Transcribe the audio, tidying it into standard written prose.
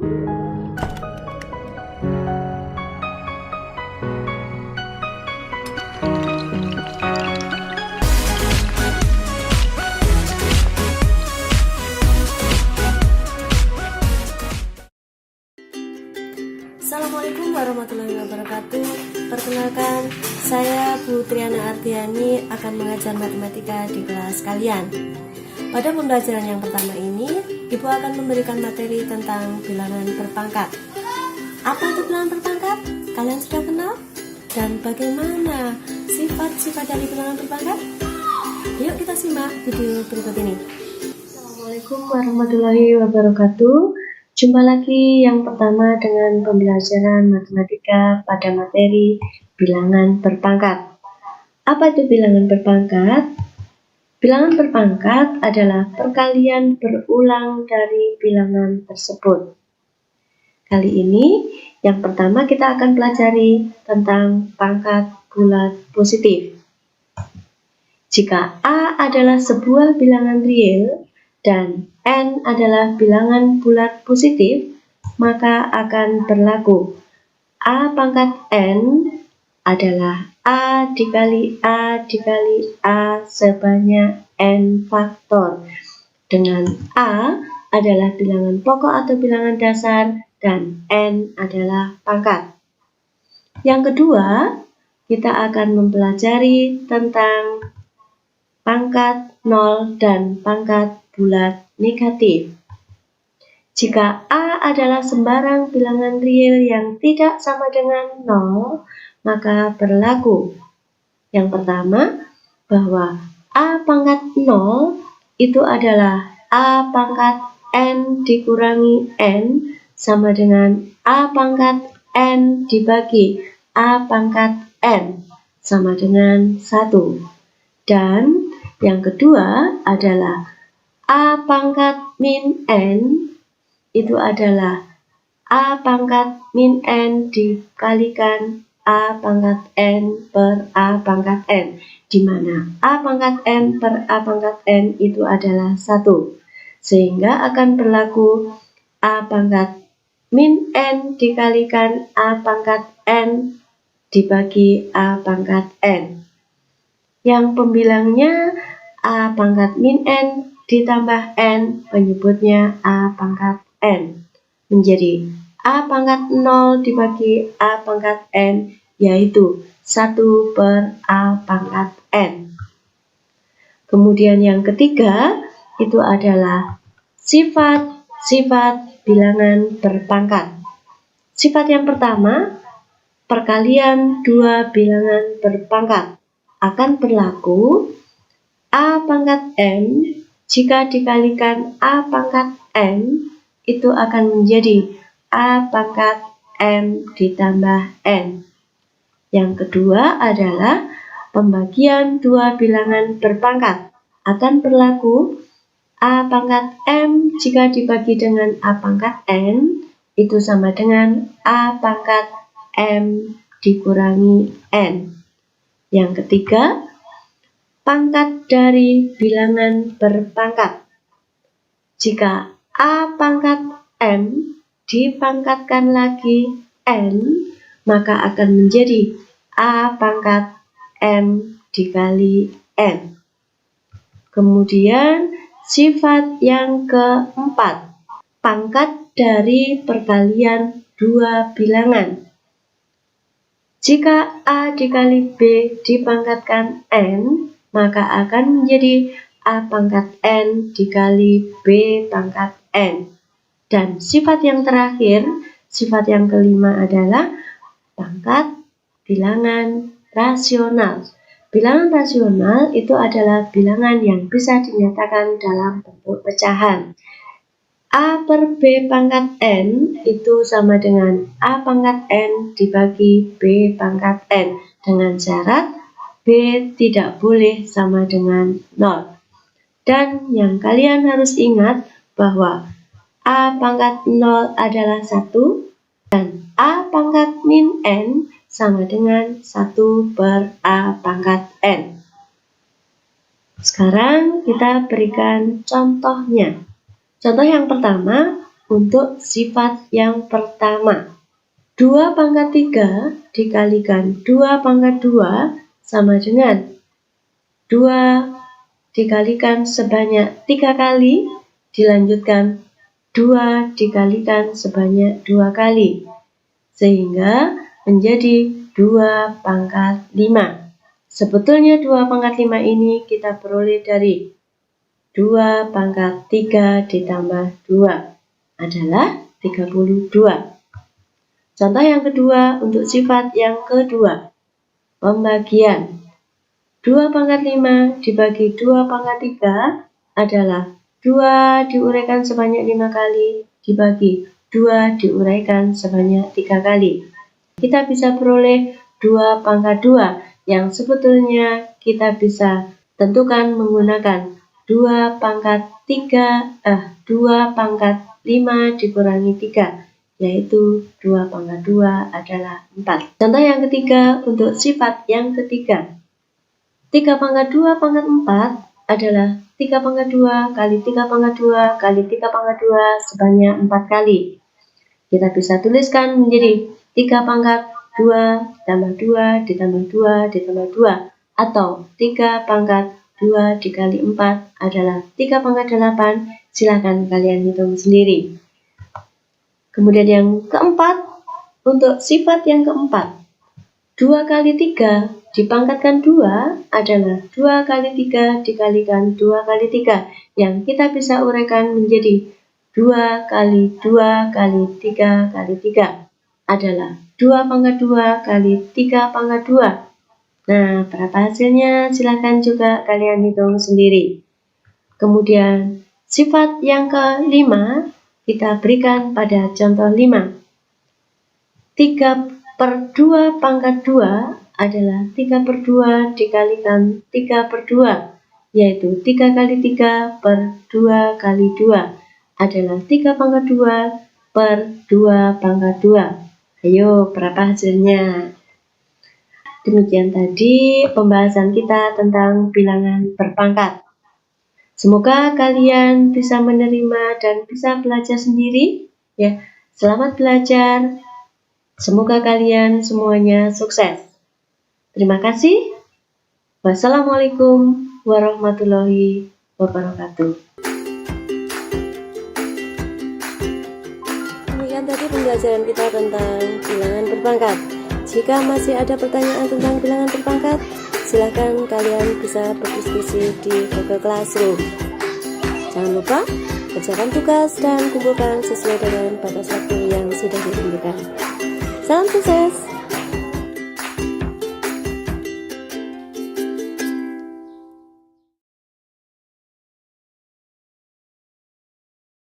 Assalamualaikum warahmatullahi wabarakatuh. Perkenalkan, saya Bu Triana Ardiani akan mengajar matematika di kelas kalian. Pada pembelajaran yang pertama ini, Ibu akan memberikan materi tentang bilangan berpangkat. Apa itu bilangan berpangkat? Kalian sudah kenal? Dan bagaimana sifat-sifat dari bilangan berpangkat? Yuk kita simak video berikut ini. Assalamualaikum warahmatullahi wabarakatuh. Jumpa lagi yang pertama dengan pembelajaran matematika pada materi bilangan berpangkat. Apa itu bilangan berpangkat? Bilangan berpangkat adalah perkalian berulang dari bilangan tersebut. Kali ini yang pertama kita akan pelajari tentang pangkat bulat positif. Jika A adalah sebuah bilangan real dan N adalah bilangan bulat positif, maka akan berlaku A pangkat N adalah A dikali A dikali A sebanyak N faktor, dengan A adalah bilangan pokok atau bilangan dasar dan N adalah pangkat. Yang kedua, kita akan mempelajari tentang pangkat 0 dan pangkat bulat negatif. Jika A adalah sembarang bilangan real yang tidak sama dengan 0, maka berlaku yang pertama, bahwa A pangkat 0 itu adalah A pangkat N dikurangi N sama dengan A pangkat N dibagi A pangkat N sama dengan 1. Dan yang kedua adalah A pangkat min N itu adalah A pangkat min N dikalikan A pangkat N per A pangkat N, di mana A pangkat N per A pangkat N itu adalah 1. Sehingga akan berlaku A pangkat min N dikalikan A pangkat N dibagi A pangkat N. Yang pembilangnya A pangkat min N ditambah N, penyebutnya A pangkat N, menjadi A pangkat 0 dibagi A pangkat N, yaitu 1 per A pangkat N. Kemudian yang ketiga, itu adalah sifat-sifat bilangan berpangkat. Sifat yang pertama, perkalian dua bilangan berpangkat akan berlaku A pangkat N jika dikalikan A pangkat N itu akan menjadi A pangkat M ditambah N. Yang kedua adalah pembagian dua bilangan berpangkat akan berlaku A pangkat M jika dibagi dengan A pangkat N itu sama dengan A pangkat M dikurangi N. Yang ketiga, pangkat dari bilangan berpangkat. Jika A pangkat M dipangkatkan lagi N, maka akan menjadi A pangkat M dikali N. Kemudian sifat yang keempat, pangkat dari perkalian dua bilangan. Jika A dikali B dipangkatkan N, maka akan menjadi A pangkat N dikali B pangkat N. Dan sifat yang terakhir, sifat yang kelima adalah pangkat bilangan rasional. Bilangan rasional itu adalah bilangan yang bisa dinyatakan dalam bentuk pecahan. A per B pangkat N itu sama dengan A pangkat N dibagi B pangkat N, dengan syarat B tidak boleh sama dengan 0. Dan yang kalian harus ingat bahwa A pangkat 0 adalah 1 dan A pangkat min N sama dengan 1 per A pangkat N. Sekarang kita berikan contohnya. Contoh yang pertama, untuk sifat yang pertama. 2 pangkat 3 dikalikan 2 pangkat 2 sama dengan 2 dikalikan sebanyak 3 kali, dilanjutkan 2 dikalikan sebanyak 2 kali, sehingga menjadi 2 pangkat 5. Sebetulnya 2 pangkat 5 ini kita peroleh dari 2 pangkat 3 ditambah 2 adalah 32. Contoh yang kedua untuk sifat yang kedua, pembagian. 2 pangkat 5 dibagi 2 pangkat 3 adalah 2 diuraikan sebanyak 5 kali dibagi 2 diuraikan sebanyak 3 kali. Kita bisa peroleh 2 pangkat 2 yang sebetulnya kita bisa tentukan menggunakan 2 pangkat 5 dikurangi 3, yaitu 2 pangkat 2 adalah 4. Contoh yang ketiga untuk sifat yang ketiga. 3 pangkat 2 pangkat 4 adalah 3 pangkat 2 kali 3 pangkat 2 kali 3 pangkat 2 sebanyak 4 kali. Kita bisa tuliskan menjadi 3 pangkat 2 ditambah 2 ditambah 2 ditambah 2, atau 3 pangkat 2 dikali 4 adalah 3 pangkat 8. Silahkan kalian hitung sendiri. Kemudian yang keempat, untuk sifat yang keempat, 2 kali 3 dipangkatkan 2 adalah 2 kali 3 dikalikan 2 kali 3, yang kita bisa uraikan menjadi 2 kali 2 kali 3 kali 3 adalah 2 pangkat 2 kali 3 pangkat 2. Nah, berapa hasilnya? Silahkan juga kalian hitung sendiri. Kemudian sifat yang kelima kita berikan pada contoh 5. 3/2 pangkat 2 adalah 3/2 dikalikan 3/2, yaitu 3 kali 3 per 2 kali 2 adalah 3 pangkat 2 per 2 pangkat 2. Ayo, berapa hasilnya? Demikian tadi pembahasan kita tentang bilangan berpangkat. Semoga kalian bisa menerima dan bisa belajar sendiri ya. Selamat belajar. Semoga kalian semuanya sukses. Terima kasih. Wassalamualaikum warahmatullahi wabarakatuh. Demikian tadi pembelajaran kita tentang bilangan berpangkat. Jika masih ada pertanyaan tentang bilangan berpangkat, silakan kalian bisa berdiskusi di Google Classroom. Jangan lupa kerjakan tugas dan kumpulkan sesuai dengan batas waktu yang sudah ditentukan. Salam sukses!